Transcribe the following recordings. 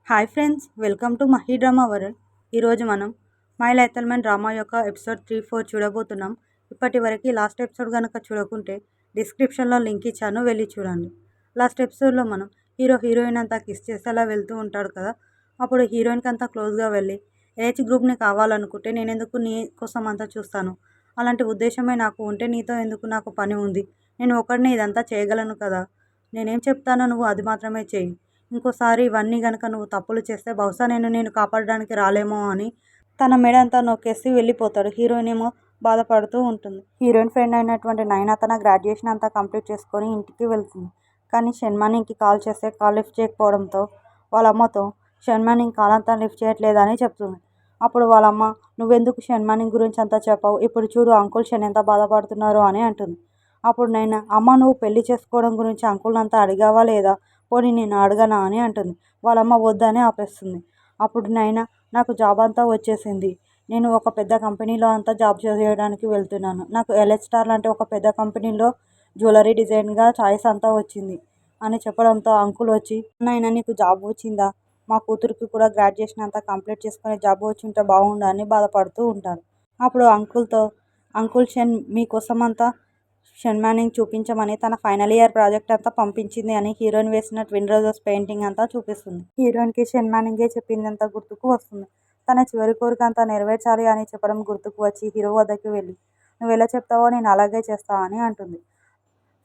Hi friends, welcome to Mahi drama world. ఈరోజు మనం my లైథల్మెన్ drama యొక్క ఎపిసోడ్ 3-4 చూడబోతున్నాం. ఇప్పటి వరకు లాస్ట్ ఎపిసోడ్ కనుక చూడకుంటే డిస్క్రిప్షన్లో లింక్ ఇచ్చాను, వెళ్ళి చూడండి. లాస్ట్ ఎపిసోడ్లో మనం హీరోయిన్ అంతా కిస్ చేసేలా వెళ్తూ ఉంటాడు కదా. అప్పుడు హీరోయిన్కి అంతా క్లోజ్గా వెళ్ళి ఏహెచ్ గ్రూప్ని కావాలనుకుంటే నేను ఎందుకు నీ కోసం అంతా చూస్తాను, అలాంటి ఉద్దేశమే నాకు ఉంటే నీతో ఎందుకు నాకు పని ఉంది, నేను ఒకడిని ఇదంతా చేయగలను కదా, నేనేం చెప్తానో నువ్వు అది మాత్రమే చేయి, ఇంకోసారి ఇవన్నీ గనక నువ్వు తప్పులు చేస్తే బహుశా నేను కాపాడడానికి రాలేమో అని తన మెడ అంతా నొక్కేసి వెళ్ళిపోతాడు. హీరోయిన్ ఏమో బాధపడుతూ ఉంటుంది. హీరోయిన్ ఫ్రెండ్ అయినటువంటి నైనా తన గ్రాడ్యుయేషన్ అంతా కంప్లీట్ చేసుకొని ఇంటికి వెళ్తుంది. కానీ షణ్మానింగ్కి కాల్ చేస్తే కాల్ లిఫ్ట్ చేయకపోవడంతో వాళ్ళ అమ్మతో షణ్మానింగ్ కాల్ అంతా లిఫ్ట్ చేయట్లేదని చెప్తుంది. అప్పుడు వాళ్ళమ్మ, నువ్వెందుకు షణ్మానింగ్ గురించి అంతా చెప్పావు, ఇప్పుడు చూడు అంకుల్ షన్ ఎంత బాధపడుతున్నారు అని అంటుంది. అప్పుడు నైనా, అమ్మ నువ్వు పెళ్లి చేసుకోవడం గురించి అంకుల్ అంతా అడిగావా లేదా, పోనీ నేను అడగనా అని అంటుంది. వాళ్ళమ్మ వద్దని ఆపేస్తుంది. అప్పుడు నైనా, నాకు జాబ్ అంతా వచ్చేసింది, నేను ఒక పెద్ద కంపెనీలో అంతా జాబ్ చేయడానికి వెళ్తున్నాను, నాకు ఎల్హెచ్ స్టార్ లాంటి ఒక పెద్ద కంపెనీలో జ్యువెలరీ డిజైన్గా చాయిస్ అంతా వచ్చింది అని చెప్పడంతో అంకుల్ వచ్చి, నైనా నీకు జాబ్ వచ్చిందా, మా కూతురికి కూడా గ్రాడ్యుయేషన్ అంతా కంప్లీట్ చేసుకుని జాబ్ వచ్చి ఉంటే బాగుండు అని బాధపడుతూ ఉంటారు. అప్పుడు అంకుల్ షన్ మీకోసం అంతా షణ్మానింగ్ చూపించమని తన ఫైనల్ ఇయర్ ప్రాజెక్ట్ అంతా పంపించింది అని హీరోయిన్ వేసిన ట్విన్ రోజెస్ పెయింటింగ్ అంతా చూపిస్తుంది. హీరోయిన్కి షణ్మానింగే చెప్పిందంతా గుర్తుకు వస్తుంది. తన చివరి కోరిక అంతా నెరవేర్చాలి అని చెప్పడం గుర్తుకు వచ్చి హీరో వద్దకు వెళ్ళి, నువ్వు ఎలా చెప్తావో నేను అలాగే చేస్తా అని అంటుంది.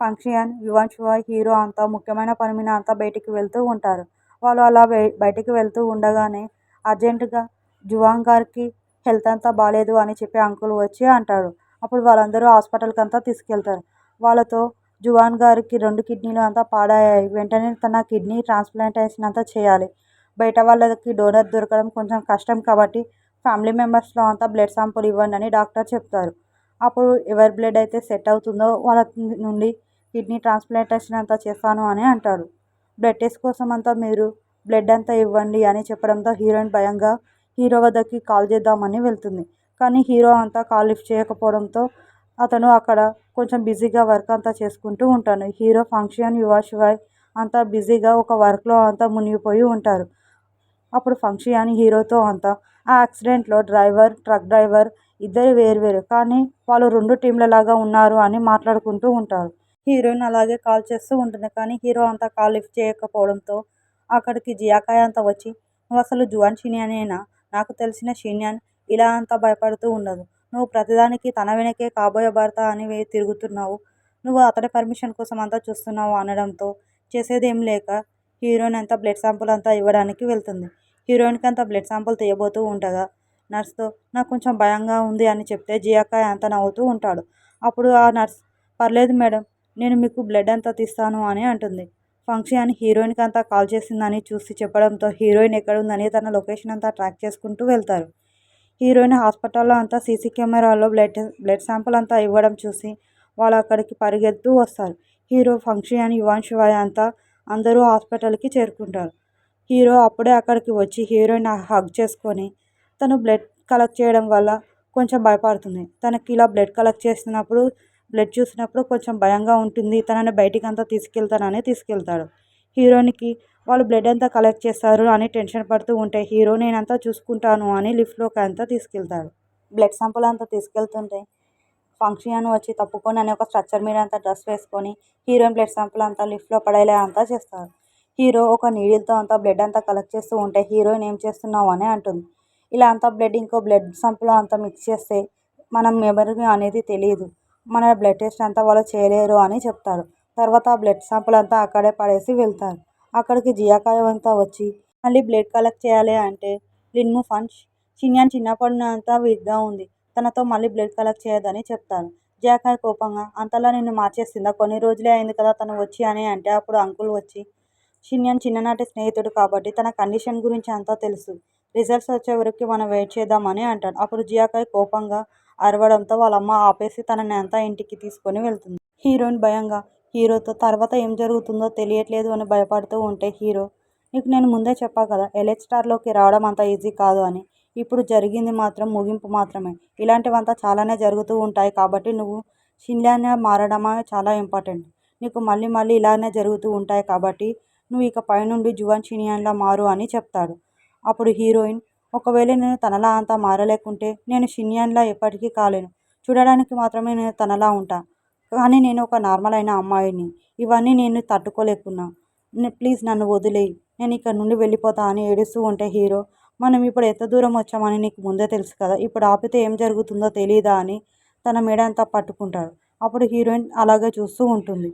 ఫంక్షన్ యువన్షువా హీరో అంతా ముఖ్యమైన పని మీద అంతా బయటికి వెళ్తూ ఉంటారు. వాళ్ళు అలా బయటికి వెళ్తూ ఉండగానే అర్జెంటుగా జువాంగ్ గారికి హెల్త్ అంతా బాగాలేదు అని చెప్పి అంకుల్ వచ్చి అంటాడు. అప్పుడు వాళ్ళందరూ హాస్పిటల్కి అంతా తీసుకెళ్తారు. వాళ్ళతో జువాన్ గారికి 2 కిడ్నీలు అంతా పాడయ్యాయి, వెంటనే తన కిడ్నీ ట్రాన్స్ప్లాంటేషన్ అంతా చేయాలి, బయట వాళ్ళకి డోనర్ దొరకడం కొంచెం కష్టం కాబట్టి ఫ్యామిలీ మెంబర్స్లో అంతా బ్లడ్ శాంపుల్ ఇవ్వండి అని డాక్టర్ చెప్తారు. అప్పుడు ఎవరి బ్లడ్ అయితే సెట్ అవుతుందో వాళ్ళ నుండి కిడ్నీ ట్రాన్స్ప్లాంటేషన్ అంతా చేస్తాను అని అంటాడు. బ్లడ్ టెస్ట్ కోసం అంతా మీరు బ్లడ్ అంతా ఇవ్వండి అని చెప్పడంతో హీరోయిన్ భయంగా హీరో వద్దకి కాల్ చేద్దామని వెళ్తుంది. కానీ హీరో అంతా కాల్ లిఫ్ట్ చేయకపోవడంతో అతను అక్కడ కొంచెం బిజీగా వర్క్ అంతా చేసుకుంటూ ఉంటాడు. హీరో ఫంక్షన్ యువశివాయ్ అంతా బిజీగా ఒక వర్క్లో అంతా మునిగిపోయి ఉంటారు. అప్పుడు ఫంక్షన్ హీరోతో అంతా ఆ యాక్సిడెంట్లో ట్రక్ డ్రైవర్ ఇద్దరు వేరువేరు, కానీ వాళ్ళు 2 టీంల లాగా ఉన్నారు అని మాట్లాడుకుంటూ ఉంటారు. హీరోయిన్ అలాగే కాల్ చేస్తూ ఉంటుంది. కానీ హీరో అంతా కాల్ లిఫ్ట్ చేయకపోవడంతో అక్కడికి జియాకాయ్ అంతా వచ్చి, నువ్వు అసలు జువాన్ షిన్యానేనా, నాకు తెలిసిన షిన్యాన్ ఇలా అంతా భయపడుతూ ఉండదు, నువ్వు ప్రతిదానికి తన వెనకే కాబోయే భర్త అని తిరుగుతున్నావు, నువ్వు అతని పర్మిషన్ కోసం అంతా చూస్తున్నావు అనడంతో చేసేదేం లేక హీరోయిన్ అంతా బ్లడ్ శాంపుల్ అంతా ఇవ్వడానికి వెళ్తుంది. హీరోయిన్కి అంతా బ్లడ్ శాంపుల్ తీయబోతూ ఉండగా నర్స్తో నాకు కొంచెం భయంగా ఉంది అని చెప్తే జియాకాయ్ అంతా నవ్వుతూ ఉంటాడు. అప్పుడు ఆ నర్స్, పర్లేదు మేడం, నేను మీకు బ్లడ్ అంతా తీస్తాను అని అంటుంది. ఫంక్షన్ హీరోయిన్కి అంతా కాల్ చేసిందని చూసి చెప్పడంతో హీరోయిన్ ఎక్కడుందని తన లొకేషన్ అంతా ట్రాక్ చేసుకుంటూ వెళ్తారు. హీరోయిన్ హాస్పిటల్లో అంతా సీసీ కెమెరాలో బ్లడ్ శాంపుల్ అంతా ఇవ్వడం చూసి వాళ్ళు అక్కడికి పరిగెడుతూ వస్తారు. హీరో ఫంక్షన్ యువన్షువాయ్ అంతా అందరూ హాస్పిటల్కి చేరుకుంటారు. హీరో అప్పుడే అక్కడికి వచ్చి హీరోయిన్ హగ్ చేసుకొని తను బ్లడ్ కలెక్ట్ చేయడం వల్ల కొంచెం భయపడుతుంది. తనకి ఇలా బ్లడ్ కలెక్ట్ చేసినప్పుడు బ్లడ్ చూసినప్పుడు కొంచెం భయంగా ఉంటుంది, తనని బయటికి అంతా తీసుకెళ్తాడు. హీరోయిన్కి వాళ్ళు బ్లడ్ అంతా కలెక్ట్ చేస్తారు అని టెన్షన్ పడుతూ ఉంటే హీరో నేనంతా చూసుకుంటాను అని లిఫ్ట్లోకి అంతా తీసుకెళ్తాడు. బ్లడ్ శాంపుల్ అంతా తీసుకెళ్తుంటే ఫంక్షన్ వచ్చి తప్పుకొని అని ఒక స్ట్రక్చర్ మీద అంతా డ్రెస్ వేసుకొని హీరోయిన్ బ్లడ్ శాంపుల్ అంతా లిఫ్ట్లో పడేలా అంతా చేస్తారు. హీరో ఒక నీడిల్తో అంతా బ్లడ్ అంతా కలెక్ట్ చేస్తూ ఉంటే హీరోయిన్ ఏం చేస్తున్నావు అని అంటుంది. ఇలా అంతా ఇంకో బ్లడ్ శాంపుల్ అంతా మిక్స్ చేస్తే మనం ఎవరికి అనేది తెలియదు, మన బ్లడ్ టెస్ట్ అంతా వాళ్ళు చేయలేరు అని చెప్తారు. తర్వాత ఆ బ్లడ్ శాంపుల్ అంతా అక్కడే పడేసి వెళ్తారు. అక్కడికి జియాకాయ్ అంతా వచ్చి మళ్ళీ బ్లడ్ కలెక్ట్ చేయాలి అంటే లిన్ము ఫంచ్ షిన్యాన్ చిన్నప్పటి అంతా వీక్గా ఉంది, తనతో మళ్ళీ బ్లడ్ కలెక్ట్ చేయదని చెప్తారు. జియాకాయ్ కోపంగా, అంతలా నిన్ను మార్చేసిందా, కొన్ని రోజులే అయింది కదా తను వచ్చి అని అంటే అప్పుడు అంకుల్ వచ్చి, షిన్యాన్ చిన్ననాటి స్నేహితుడు కాబట్టి తన కండిషన్ గురించి అంతా తెలుసు, రిజల్ట్స్ వచ్చే వరకు మనం వెయిట్ చేద్దామని అంటాడు. అప్పుడు జియాకాయ్ కోపంగా అరవడంతో వాళ్ళమ్మ ఆపేసి తనని అంతా ఇంటికి తీసుకొని వెళ్తుంది. హీరోయిన్ భయంగా హీరోతో తర్వాత ఏం జరుగుతుందో తెలియట్లేదు అని భయపడుతూ ఉంటే హీరో, నీకు నేను ముందే చెప్పా కదా ఎల్హెచ్ స్టార్లోకి రావడం అంత ఈజీ కాదు అని, ఇప్పుడు జరిగింది మాత్రం ముగింపు మాత్రమే, ఇలాంటివంతా చాలానే జరుగుతూ ఉంటాయి కాబట్టి నువ్వు షిన్యాన్గా మారడమే చాలా ఇంపార్టెంట్, నీకు మళ్ళీ ఇలానే జరుగుతూ ఉంటాయి కాబట్టి నువ్వు ఇక పైనుండి జువాన్ షినియన్లా మారు అని చెప్తాడు. అప్పుడు హీరోయిన్, ఒకవేళ నేను తనలా అంతా మారలేకుంటే నేను షిన్యాన్లా ఎప్పటికీ కాలేను. చూడడానికి మాత్రమే నేను తనలా ఉంటా. కానీ నేను ఒక నార్మల్ అయిన అమ్మాయిని. ఇవన్నీ నేను తట్టుకోలేకున్నా. ప్లీజ్ నన్ను వదిలేయి. నేను ఇక్కడ నుండి వెళ్ళిపోతా అని ఏడుస్తూ ఉంటే హీరో, మనం ఇప్పుడు ఎంత దూరం వచ్చామని నీకు ముందే తెలుసు కదా, ఇప్పుడు ఆపితే ఏం జరుగుతుందో తెలీదా అని తన మెడ అంతా పట్టుకుంటాడు. అప్పుడు హీరోయిన్ అలాగే చూస్తూ ఉంటుంది.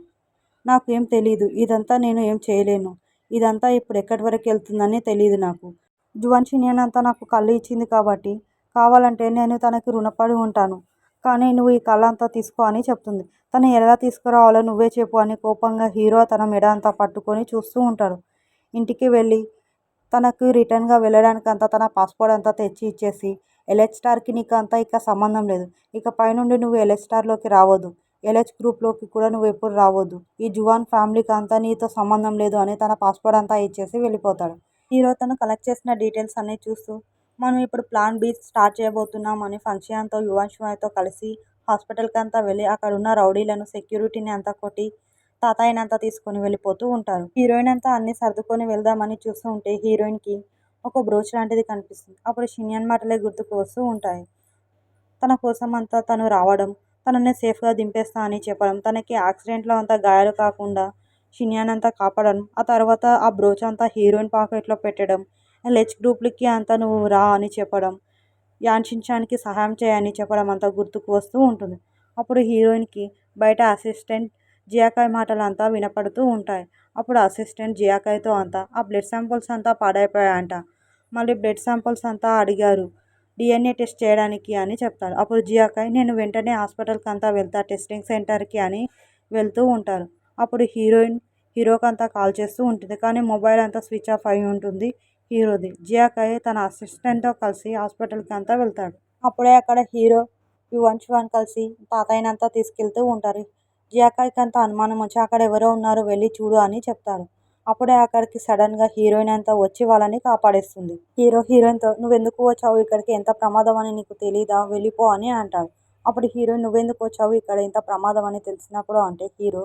నాకు ఏం తెలీదు. ఇదంతా నేను ఏం చేయలేను. ఇదంతా ఇప్పుడు ఎక్కడి వరకు వెళ్తుందని తెలీదు నాకు. జువాన్ షినియన్ అంతా నాకు కళ్ళు ఇచ్చింది కాబట్టి కావాలంటే నేను తనకి రుణపడి ఉంటాను. కానీ నువ్వు ఈ కళ్ళంతా తీసుకో అని చెప్తుంది. తను ఎలా తీసుకురావాలో నువ్వే చెప్పు అని కోపంగా హీరో తన మెడ అంతా పట్టుకొని చూస్తూ ఉంటాడు. ఇంటికి వెళ్ళి తనకు రిటర్న్గా వెళ్ళడానికి అంతా తన పాస్పోర్ట్ అంతా తెచ్చి ఇచ్చేసి, ఎల్హెచ్ స్టార్కి నీకు అంతా ఇక సంబంధం లేదు. ఇక పైనుండి నువ్వు ఎల్హెచ్ స్టార్లోకి రావద్దు. ఎల్హెచ్ గ్రూప్లోకి కూడా నువ్వు ఎప్పుడు రావద్దు. ఈ జువాన్ ఫ్యామిలీకి అంతా నీతో సంబంధం లేదు అని తన పాస్పోర్ట్ అంతా ఇచ్చేసి వెళ్ళిపోతాడు. హీరో తను కలెక్ట్ చేసిన డీటెయిల్స్ అన్నీ చూస్తూ, మనం ఇప్పుడు ప్లాన్ బి స్టార్ట్ చేయబోతున్నాం అని ఫంక్షన్తో యువన్ షువాయ్తో కలిసి హాస్పిటల్కి అంతా వెళ్ళి అక్కడున్న రౌడీలను సెక్యూరిటీని అంతా కొట్టి తాతయ్యని అంతా తీసుకొని వెళ్ళిపోతూ ఉంటారు. హీరోయిన్ అంతా అన్ని సర్దుకొని వెళ్దామని చూస్తూ ఉంటే హీరోయిన్కి ఒక బ్రోచ్ లాంటిది కనిపిస్తుంది. అప్పుడు షిన్యాన్ మాటలే గుర్తుకు వస్తూ ఉంటాయి. తన కోసం అంతా తను రావడం, తనని సేఫ్గా దింపేస్తా అని చెప్పడం, తనకి యాక్సిడెంట్లో అంతా గాయాలు కాకుండా షిన్యాన్ అంతా కాపాడడం, ఆ తర్వాత ఆ బ్రోచ్ అంతా హీరోయిన్ పాకెట్లో పెట్టడం, లెచ్ గ్రూప్లకి అంతా నువ్వు రా అని చెప్పడం, యాన్ షిన్చాన్కి సహాయం చేయని చెప్పడం అంతా గుర్తుకు వస్తూ ఉంటుంది. అప్పుడు హీరోయిన్కి బయట అసిస్టెంట్ జియాకాయ్ మాటలు అంతా వినపడుతూ ఉంటాయి. అప్పుడు అసిస్టెంట్ జియాకాయ్తో అంతా ఆ బ్లడ్ శాంపుల్స్ అంతా పాడైపోయాయంట. మళ్ళీ బ్లడ్ శాంపుల్స్ అంతా అడిగారు డిఎన్ఏ టెస్ట్ చేయడానికి అని చెప్తారు. అప్పుడు జియాకాయ్, నేను వెంటనే హాస్పిటల్కి అంతా వెళ్తా టెస్టింగ్ సెంటర్కి అని వెళ్తూ ఉంటారు. అప్పుడు హీరోయిన్ హీరోకి అంతా కాల్ చేస్తూ ఉంటుంది. కానీ మొబైల్ అంతా స్విచ్ ఆఫ్ అయి ఉంటుంది హీరోది. జియాకాయ్ తన అసిస్టెంట్తో కలిసి హాస్పిటల్కి అంతా వెళ్తాడు. అప్పుడే అక్కడ హీరో యువన్ షువాన్ కలిసి తాతయ్యనంతా తీసుకెళ్తూ ఉంటారు. జియాకాయ్కి అంతా అనుమానం వచ్చి అక్కడ ఎవరో ఉన్నారు వెళ్ళి చూడు అని చెప్తారు. అప్పుడే అక్కడికి సడన్గా హీరోయిన్ అంతా వచ్చి వాళ్ళని కాపాడేస్తుంది. హీరో హీరోయిన్తో, నువ్వెందుకు వచ్చావు ఇక్కడికి, ఎంత ప్రమాదం అని నీకు తెలీదా, వెళ్ళిపో అని అంటాడు. అప్పుడు హీరోయిన్, నువ్వెందుకు వచ్చావు ఇక్కడ, ఎంత ప్రమాదం అని తెలిసినప్పుడు అంటే హీరో,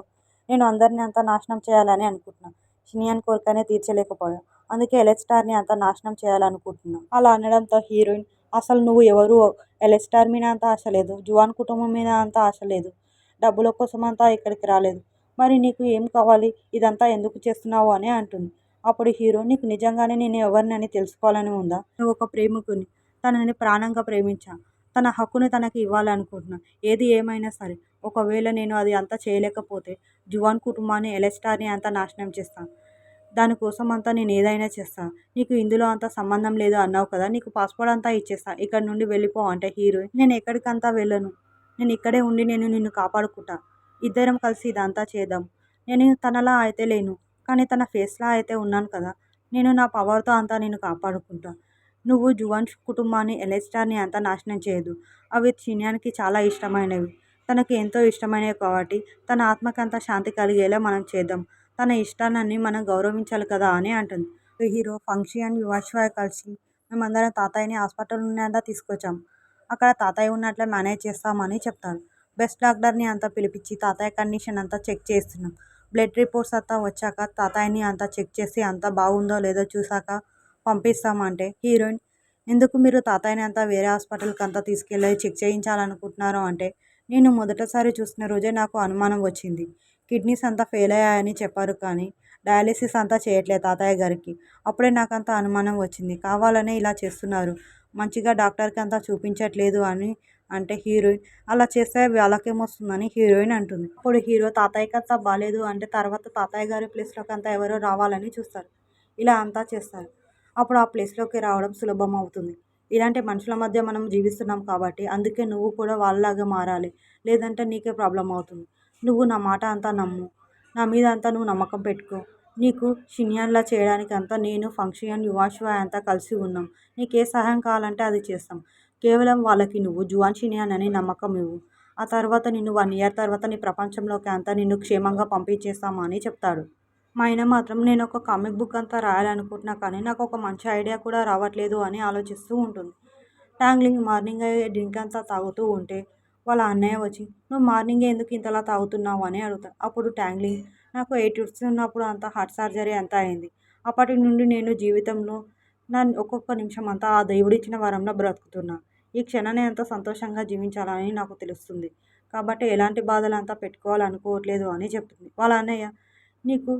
నేను అందరినీ అంతా నాశనం చేయాలని అనుకుంటున్నా. షినియన్ కోరికనే తీర్చలేకపోయా. అందుకే ఎల్హెచ్ స్టార్ని అంతా నాశనం చేయాలనుకుంటున్నా. అలా అనడంతో హీరోయిన్, అసలు నువ్వు ఎవరు, ఎల్హెచ్ స్టార్ మీద అంత ఆశ లేదు, జువాన్ కుటుంబం మీద అంత ఆశ లేదు, డబ్బుల కోసం అంతా ఇక్కడికి రాలేదు, మరి నీకు ఏం కావాలి, ఇదంతా ఎందుకు చేస్తున్నావు అని అంటుంది. అప్పుడు హీరో, నీకు నిజంగానే నేను ఎవరినని తెలుసుకోవాలని ఉందా, నువ్వు ఒక ప్రేమికుని, తనని ప్రాణంగా ప్రేమించా, తన హక్కుని తనకి ఇవ్వాలనుకుంటున్నా. ఏది ఏమైనా సరే, ఒకవేళ నేను అది అంతా చేయలేకపోతే జువాన్ కుటుంబాన్ని ఎల్హెచ్ స్టార్ని అంతా నాశనం చేస్తాను. దానికోసం అంతా నేను ఏదైనా చేస్తా. నీకు ఇందులో అంతా సంబంధం లేదు అన్నావు కదా, నీకు పాస్పోర్ట్ అంతా ఇచ్చేస్తా, ఇక్కడ నుండి వెళ్ళిపో అంటే హీరోయిన్, నేను ఎక్కడికంతా వెళ్ళను, నేను ఇక్కడే ఉండి నేను నిన్ను కాపాడుకుంటా, ఇద్దరం కలిసి ఇదంతా చేద్దాం. నేను తనలా అయితే లేను, కానీ తన ఫేస్లా అయితే ఉన్నాను కదా, నేను నా పవర్తో అంతా నేను కాపాడుకుంటా. నువ్వు జువాన్ కుటుంబాన్ని ఎల్హెచ్ స్టార్ని అంతా నాశనం చేయదు. అవి షిన్యాన్కి చాలా ఇష్టమైనవి, తనకి ఎంతో ఇష్టమైనవి కాబట్టి తన ఆత్మకంతా శాంతి కలిగేలా మనం చేద్దాం. తన ఇష్టాన్ని మనం గౌరవించాలి కదా అని అంటుంది. హీరో ఫంక్షన్ యువశ్వాయ్ కలిసి మేమందరం తాతయ్యని హాస్పిటల్ నుండి అంతా తీసుకొచ్చాం, అక్కడ తాతయ్య ఉన్నట్లే మేనేజ్ చేస్తామని చెప్తారు. బెస్ట్ డాక్టర్ని అంతా పిలిపించి తాతయ్య కండిషన్ అంతా చెక్ చేస్తున్నాం. బ్లడ్ రిపోర్ట్స్ అంతా వచ్చాక తాతయ్యని అంతా చెక్ చేసి అంతా బాగుందో లేదో చూసాక పంపిస్తామంటే హీరోయిన్, ఎందుకు మీరు తాతయ్యని అంతా వేరే హాస్పిటల్కి అంతా తీసుకెళ్ళి చెక్ చేయించాలనుకుంటున్నారు అంటే, నేను మొదటిసారి చూసిన రోజే నాకు అనుమానం వచ్చింది. కిడ్నీస్ అంతా ఫెయిల్ అయ్యాయని చెప్పారు కానీ డయాలిసిస్ అంతా చేయట్లేదు తాతయ్య గారికి. అప్పుడే నాకంత అనుమానం వచ్చింది. కావాలనే ఇలా చేస్తున్నారు, మంచిగా డాక్టర్కి అంతా చూపించట్లేదు అని అంటే హీరోయిన్, అలా చేస్తే వాళ్ళకేమొస్తుందని హీరోయిన్ అంటుంది. అప్పుడు హీరో, తాతయ్యకి అంతా బాగాలేదు అంటే తర్వాత తాతయ్య గారి ప్లేస్లోకి అంతా ఎవరో రావాలని చూస్తారు. ఇలా అంతా చేస్తారు. అప్పుడు ఆ ప్లేస్లోకి రావడం సులభం అవుతుంది. ఇలాంటి మనుషుల మధ్య మనం జీవిస్తున్నాం కాబట్టి అందుకే నువ్వు కూడా వాళ్ళలాగా మారాలి, లేదంటే నీకే ప్రాబ్లం అవుతుంది. నువ్వు నా మాట అంతా నమ్ము, నా మీద అంతా నువ్వు నమ్మకం పెట్టుకో. నీకు షిన్యాన్లా చేయడానికి అంతా నేను ఫంక్షన్ యువాశ్వాయ్ అంతా కలిసి ఉన్నాం. నీకు ఏ సహాయం కావాలంటే అది చేస్తాం. కేవలం వాళ్ళకి నువ్వు జువాన్ షిన్యాన్ అని నమ్మకం ఇవ్వు. ఆ తర్వాత నిన్ను 1 ఇయర్ తర్వాత నీ ప్రపంచంలోకి అంతా నిన్ను క్షేమంగా పంపించేస్తాము అని చెప్తాడు. మా ఆయన మాత్రం నేను ఒక కామిక్ బుక్ అంతా రాయాలనుకుంటున్నా కానీ నాకు ఒక మంచి ఐడియా కూడా రావట్లేదు అని ఆలోచిస్తూ ఉంటుంది. టాంగ్లింగ్ మార్నింగ్ అయ్యే డ్రింక్ అంతా తాగుతూ ఉంటే వాళ్ళ అన్నయ్య వచ్చి, నువ్వు మార్నింగే ఎందుకు ఇంతలా తాగుతున్నావు అని అడుగుతాడు. అప్పుడు టాంగ్లింగ్, నాకు 8 ఇయర్స్ ఉన్నప్పుడు అంతా హార్ట్ సర్జరీ అంతా అయింది. అప్పటి నుండి నేను జీవితంలో ఒక్కొక్క నిమిషం అంతా ఆ దేవుడిచ్చిన వరంలా బ్రతుకుతున్నా. ఈ క్షణాన్ని ఎంతో సంతోషంగా జీవించాలని నాకు తెలుస్తుంది. కాబట్టి ఎలాంటి బాధలంతా పెట్టుకోవాలనుకోవట్లేదు అని చెప్తుంది. వాళ్ళ అన్నయ్య, "నీకు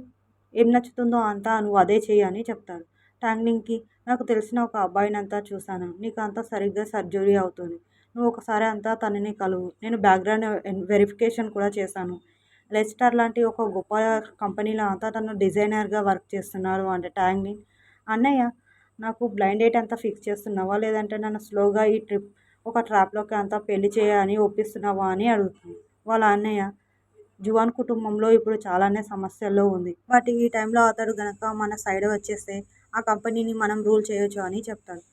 ఏం నచ్చుతుందో అంతా నువ్వు అదే చెయ్యి" అని చెప్తాడు. ట్యాంగ్లింగ్‌కి, "నాకు తెలిసిన ఒక అబ్బాయినంతా చూశాను. నీకు అంతా సరిగ్గా సర్జరీ అవుతుంది. నువ్వు ఒకసారి అంతా తనని కలువు. నేను బ్యాక్‌గ్రౌండ్ వెరిఫికేషన్ కూడా చేశాను. లెస్టర్ లాంటి ఒక గొప్ప కంపెనీలో అంతా తను డిజైనర్‌గా వర్క్ చేస్తున్నారు" అంటే ట్యాంగ్లిన్, "అన్నయ్య, నాకు బ్లైండ్ డేట్ అంతా ఫిక్స్ చేస్తున్నావా? లేదంటే నన్ను స్లోగా ఈ ఒక ట్రాప్‌లోకి అంతా పెళ్లి అని ఒప్పిస్తున్నావా" అని అడుగుతుంది. వాళ్ళ అన్నయ్య, "జువాన్ కుటుంబంలో ఇప్పుడు చాలానే సమస్యల్లో ఉంది. బట్ ఈ టైంలో అతడు గనక మన సైడ్ వచ్చేస్తే ఆ కంపెనీని మనం రూల్ చేయొచ్చు" అని చెప్తాడు.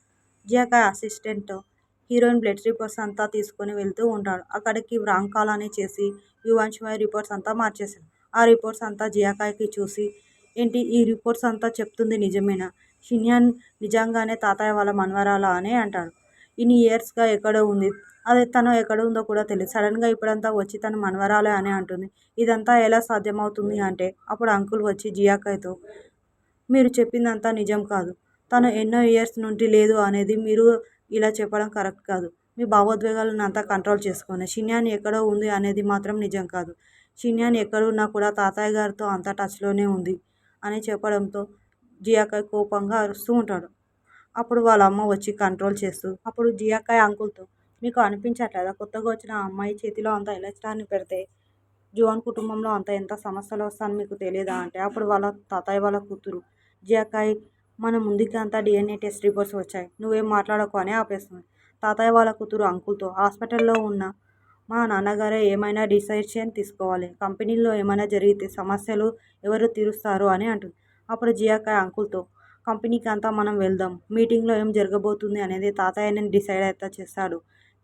జియాకాయ్ అసిస్టెంట్ హీరోయిన్ బ్లడ్ రిపోర్ట్స్ అంతా తీసుకొని వెళ్తూ ఉంటాడు. అక్కడికి రాంగ్ కాల్ అని చేసి యువాన్షువై రిపోర్ట్స్ అంతా మార్చేశాడు. ఆ రిపోర్ట్స్ అంతా జియాకాయ్‌కి చూసి, "ఏంటి ఈ రిపోర్ట్స్ అంతా చెప్తుంది నిజమేనా? షిన్యాన్ నిజంగానే తాతయ్య వాళ్ళ మనవరాలా" అని అంటాడు. "ఇన్ని ఇయర్స్‌గా ఎక్కడో ఉంది. అదే తను ఎక్కడుందో కూడా తెలీదు. సడెన్‌గా ఇప్పుడంతా వచ్చి తను మనవరాలే అని అంటుంది. ఇదంతా ఎలా సాధ్యమవుతుంది" అంటే అప్పుడు అంకుల్ వచ్చి జియాకాయ్‌తో, "మీరు చెప్పిందంతా నిజం కాదు. తను ఎన్నో ఇయర్స్ నుండి లేదు అనేది మీరు ఇలా చెప్పడం కరెక్ట్ కాదు. మీ భావోద్వేగాలను అంతా కంట్రోల్ చేసుకోండి. షిన్యాన్ ఎక్కడో ఉంది అనేది మాత్రం నిజం కాదు. షిన్యాన్ ఎక్కడున్నా కూడా తాతయ్య గారితో అంతా టచ్‌లోనే ఉంది" అని చెప్పడంతో జియాకాయ్ కోపంగా అరుస్తూ ఉంటాడు. అప్పుడు వాళ్ళ అమ్మ వచ్చి కంట్రోల్ చేస్తూ, అప్పుడు జియాకాయ్ అంకుల్‌తో, "మీకు అనిపించట్లేదా కొత్తగా వచ్చిన ఆ అమ్మాయి చేతిలో అంతా ఎలక్ట్రాన్ని పెడితే జువాన్ కుటుంబంలో అంతా ఎంత సమస్యలు వస్తాయని మీకు తెలీదా" అంటే అప్పుడు వాళ్ళ తాతయ్య వాళ్ళ కూతురు జియాకాయ్, "మన ముందుకి అంతా డీఎన్ఏ టెస్ట్ రిపోర్ట్స్ వచ్చాయి. నువ్వేం మాట్లాడకు" అని ఆపేస్తుంది. తాతయ్య వాళ్ళ కూతురు అంకుల్‌తో, "హాస్పిటల్‌లో ఉన్న మా నాన్నగారే ఏమైనా డిసిషన్ తీసుకోవాలి. కంపెనీలో ఏమైనా జరిగితే సమస్యలు ఎవరు తీరుస్తారు" అని అంటుంది. అప్పుడు జియాకాయ్ అంకుల్‌తో, "కంపెనీకి అంతా మనం వెళ్దాం. మీటింగ్‌లో ఏం జరగబోతుంది అనేది తాతయ్యనే డిసైడ్ అయితే చేస్తాడు.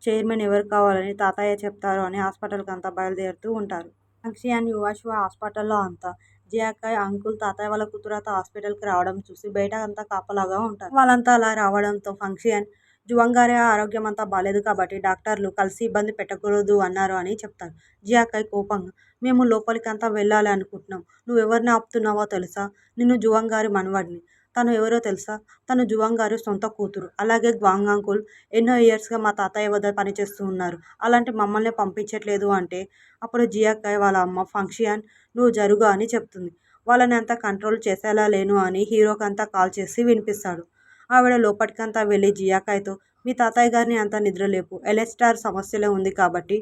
చైర్మన్ ఎవరు కావాలని తాతయ్య చెప్తారు" అని హాస్పిటల్‌కి అంతా బయలుదేరుతూ ఉంటారు. ఫంక్షియాన్, యువాన్షువై హాస్పిటల్‌లో అంతా జియాకాయ్ అంకుల్, తాతయ్య వాళ్ళ కూతురంతా హాస్పిటల్‌కి రావడం చూసి బయట అంతా కాపలాగా ఉంటారు. వాళ్ళంతా అలా రావడంతో ఫంక్షియాన్, "జువాన్ గారి ఆరోగ్యం అంతా బాలేదు కాబట్టి డాక్టర్లు కలిసి ఇబ్బంది పెట్టకూడదు అన్నారు" అని చెప్తారు. జియాకాయ్ కోపంగా, "మేము లోపలికంతా వెళ్ళాలి అనుకుంటున్నాం. నువ్వెవరిని ఆపుతున్నావో తెలుసా? నేను జువాన్ గారి మనవడిని. తను ఎవరో తెలుసా? తను జువాన్ గారి సొంత కూతురు. అలాగే గ్వాంగ్ అంకుల్ ఎన్నో ఇయర్స్‌గా మా తాతయ్య వద్ద పనిచేస్తూ ఉన్నారు. అలాంటి మమ్మల్ని పంపించట్లేదు" అంటే అప్పుడు జియాకాయ్ వాళ్ళ అమ్మ ఫంక్షియాన్, "నువ్వు జరుగు" అని చెప్తుంది. వాళ్ళని అంతా కంట్రోల్ చేసేలా లేను అని హీరోకంతా కాల్ చేసి వినిపిస్తాడు. ఆవిడ లోపటికంతా వెళ్ళి జియాకాయ్‌తో, "మీ తాతయ్య గారిని అంతా నిద్రలేపు. ఎలెస్టార్ సమస్యలో ఉంది కాబట్టి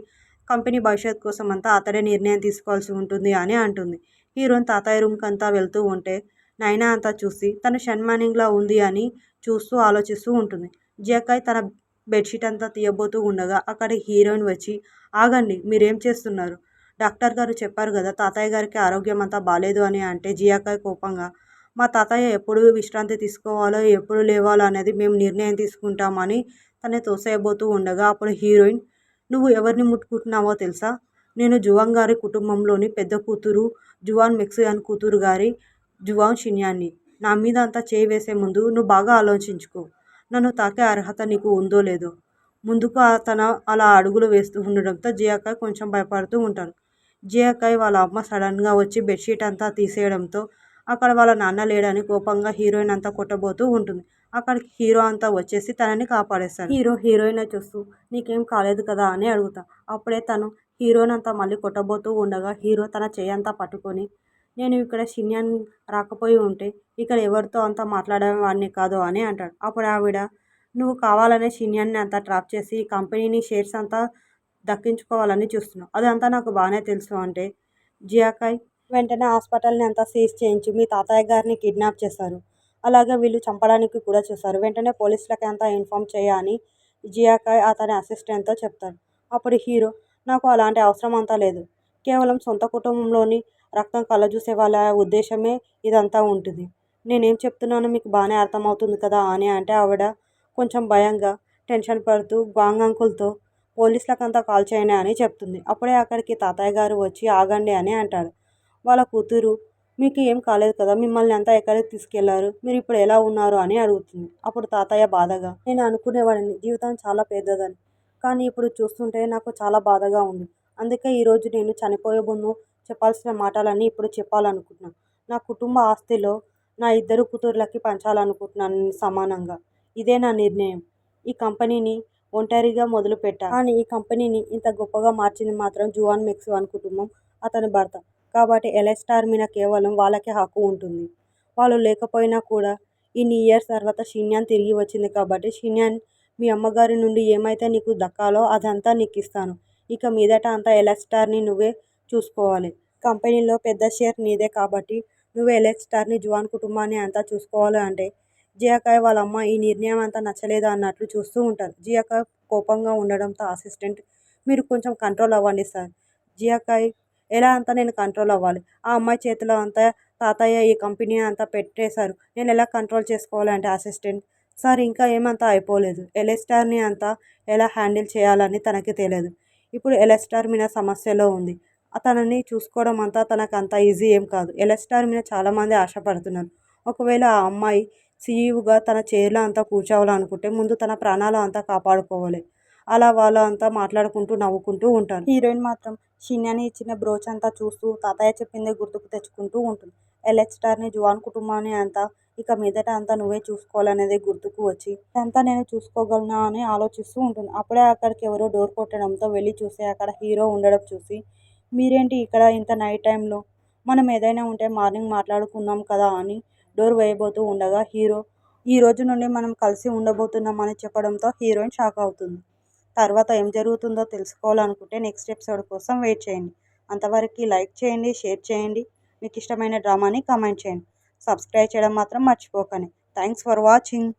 కంపెనీ భవిష్యత్తు కోసం అంతా అతడే నిర్ణయం తీసుకోవాల్సి ఉంటుంది" అని అంటుంది. హీరోయిన్ తాతయ్య రూమ్‌కంతా వెళ్తూ ఉంటే నైనా అంతా చూసి తను షన్మానింగ్‌లా ఉంది అని చూస్తూ ఆలోచిస్తూ ఉంటుంది. జియాకాయ్ తన బెడ్‌షీట్ అంతా తీయబోతూ ఉండగా అక్కడికి హీరోయిన్ వచ్చి, "ఆగండి, మీరేం చేస్తున్నారు? డాక్టర్ గారు చెప్పారు గదా తాతయ్య గారికి ఆరోగ్యం అంతా బాలేదు అని" అంటే జియాకాయ్ కోపంగా, "మా తాతయ్య ఎప్పుడు విశ్రాంతి తీసుకోవాలో, ఎప్పుడు లేవాలో అనేది మేము నిర్ణయం తీసుకుంటాం" అని తనని తోసేయబోతూ ఉండగా అప్పుడు హీరోయిన్, "నువ్వు ఎవరిని ముట్టుకుంటున్నావో తెలుసా? నేను జువాన్ గారి కుటుంబంలోని పెద్ద కూతురు, జువాన్ మెక్సికన్ కూతురు గారి జువాన్ షిన్యాన్ని. నా మీద అంతా చేయి వేసే ముందు నువ్వు బాగా ఆలోచించుకో. నన్ను తాకే అర్హత నీకు ఉందో లేదో." ముందుకు తను అలా అడుగులు వేస్తూ ఉండడంతో జియాకాయ్ కొంచెం భయపడుతూ ఉంటాడు. జియాకాయ్ వాళ్ళ అమ్మ సడన్‌గా వచ్చి బెడ్‌షీట్ అంతా తీసేయడంతో అక్కడ వాళ్ళ నాన్న లేడని కోపంగా హీరోయిన్ అంతా కొట్టబోతూ ఉంటుంది. అక్కడికి హీరో అంతా వచ్చేసి తనని కాపాడేస్తాడు. హీరో హీరోయిన్‌ని చూస్తూ, "నీకేం కాలేదు కదా" అని అడుగుతాడు. అప్పుడే తను హీరోని అంతా మళ్ళీ కొట్టబోతూ ఉండగా హీరో తన చెయ్యంతా పట్టుకొని, "నేను ఇక్కడ షిన్యాన్ రాకపోయి ఉంటే ఇక్కడ ఎవరితో అంతా మాట్లాడేవాడిని కాదు" అని అంటాడు. అప్పుడు ఆవిడ, "నువ్వు కావాలనే షిన్యాన్ని అంతా ట్రాప్ చేసి ఈ కంపెనీ షేర్స్ అంతా దక్కించుకోవాలని చూస్తున్నావు. అదంతా నాకు బాగానే తెలుసు" అంటే జియాకాయ్, "వెంటనే హాస్పిటల్‌ని అంతా సీజ్ చేయించి మీ తాతయ్య గారిని కిడ్నాప్ చేశారు. అలాగే వీళ్ళు చంపడానికి కూడా చూశారు. వెంటనే పోలీసులకి అంతా ఇన్ఫార్మ్ చెయ్యి" అని జియాకాయ్ అతని అసిస్టెంట్‌తో చెప్తాడు. అప్పుడు హీరో, "నాకు అలాంటి అవసరం అంతా లేదు. కేవలం సొంత కుటుంబంలోని రక్తం కలజూసే వాళ్ళ ఉద్దేశమే ఇదంతా ఉంటుంది. నేనేం చెప్తున్నానో మీకు బాగానే అర్థమవుతుంది కదా" అని అంటే ఆవిడ కొంచెం భయంగా, టెన్షన్ పడుతూ గ్వాంగ్ అంకుల్‌తో, "పోలీసులకంతా కాల్ చేయండి" అని చెప్తుంది. అప్పుడే అక్కడికి తాతయ్య గారు వచ్చి, "ఆగండి" అని అంటాడు. వాళ్ళ కూతురు, "మీకు ఏం కాలేదు కదా? మిమ్మల్ని అంతా ఎక్కడికి తీసుకెళ్లారు? మీరు ఇప్పుడు ఎలా ఉన్నారు" అని అడుగుతుంది. అప్పుడు తాతయ్య బాధగా, "నేను అనుకునేవాడిని జీవితం చాలా పెద్దదని. కానీ ఇప్పుడు చూస్తుంటే నాకు చాలా బాధగా ఉంది. అందుకే ఈరోజు నేను చనిపోయే ముందు చెప్పాల్సిన మాటలన్నీ ఇప్పుడు చెప్పాలనుకుంటున్నా. నా కుటుంబ ఆస్తిలో నా ఇద్దరు కూతుర్లకి పంచాలనుకుంటున్నాను సమానంగా. ఇదే నా నిర్ణయం. ఈ కంపెనీని ఒంటరిగా మొదలుపెట్టా. కానీ ఈ కంపెనీని ఇంత గొప్పగా మార్చింది మాత్రం జువాన్ మెక్సివాన్ కుటుంబం, అతని భర్త. కాబట్టి ఎల్ఐ స్టార్ మీద కేవలం వాళ్ళకే హక్కు ఉంటుంది. వాళ్ళు లేకపోయినా కూడా ఇన్ని ఇయర్స్ తర్వాత షిన్యాన్ తిరిగి వచ్చింది కాబట్టి, షిన్యాన్, మీ అమ్మగారి నుండి ఏమైతే నీకు దక్కాలో అదంతా నీకిస్తాను. ఇక మీదట అంతా ఎల్ఐ స్టార్ని నువ్వే చూసుకోవాలి. కంపెనీలో పెద్ద షేర్ నీదే కాబట్టి నువ్వే ఎల్ఐ స్టార్ని, జువాన్ కుటుంబాన్ని అంతా చూసుకోవాలి అంటే జియాకాయ్ వాళ్ళ అమ్మ ఈ నిర్ణయం అంతా నచ్చలేదు అన్నట్లు చూస్తూ ఉంటారు. జియాకాయ్ కోపంగా ఉండడంతో అసిస్టెంట్, మీరు కొంచెం కంట్రోల్ అవ్వండి సార్. జియాకాయ్, ఎలా అంతా నేను కంట్రోల్ అవ్వాలి? ఆ అమ్మాయి చేతిలో అంతా తాతయ్య ఈ కంపెనీ అంతా పెట్టేశారు. నేను ఎలా కంట్రోల్ చేసుకోవాలంటే అసిస్టెంట్, సార్ ఇంకా ఏమంతా అయిపోలేదు. ఎల్ఐ స్టార్ని అంతా ఎలా హ్యాండిల్ చేయాలని తనకి తెలియదు. ఇప్పుడు ఎల్ఐ స్టార్ మీద సమస్యలో ఉంది. తనని చూసుకోవడం అంతా తనకు అంత ఈజీ ఏం కాదు. ఎల్ఐ స్టార్ మీద చాలామంది ఆశపడుతున్నారు. ఒకవేళ ఆ అమ్మాయి సీఈఓగా తన చైర్లో అంతా కూర్చోవాలనుకుంటే ముందు తన ప్రాణాలు అంతా కాపాడుకోవాలి. అలా వాళ్ళు అంతా మాట్లాడుకుంటూ నవ్వుకుంటూ ఉంటారు. హీరోయిన్ మాత్రం షిన్యాని ఇచ్చిన బ్రోచ్ అంతా చూస్తూ తాతయ్య చెప్పిందే గుర్తుకు తెచ్చుకుంటూ ఉంటుంది. ఎల్ఐ స్టార్ని, జువాన్ కుటుంబాన్ని అంతా ఇక మీదట అంతా నువ్వే చూసుకోవాలనేది గుర్తుకు వచ్చి ఇదంతా నేను చూసుకోగలనా అని ఆలోచిస్తూ ఉంటుంది. అప్పుడే అక్కడికి ఎవరో డోర్ కొట్టడంతో వెళ్ళి చూస్తే అక్కడ హీరో ఉండడం చూసి, మీరేంటి ఇక్కడ ఇంత నైట్ టైంలో? మనం ఏదైనా ఉంటే మార్నింగ్ మాట్లాడుకుందాం కదా అని డోర్ వేయబోతూ ఉండగా హీరో, ఈ రోజు నుండి మనం కలిసి ఉండబోతున్నాం అని చెప్పడంతో హీరోయిన్ షాక్ అవుతుంది. తర్వాత ఏం జరుగుతుందో తెలుసుకోవాలనుకుంటే నెక్స్ట్ ఎపిసోడ్ కోసం వెయిట్ చేయండి. అంతవరకు లైక్ చేయండి, షేర్ చేయండి, మీకు ఇష్టమైన డ్రామాని కామెంట్ చేయండి. సబ్స్క్రైబ్ చేయడం మాత్రం మర్చిపోకండి. Thanks for watching.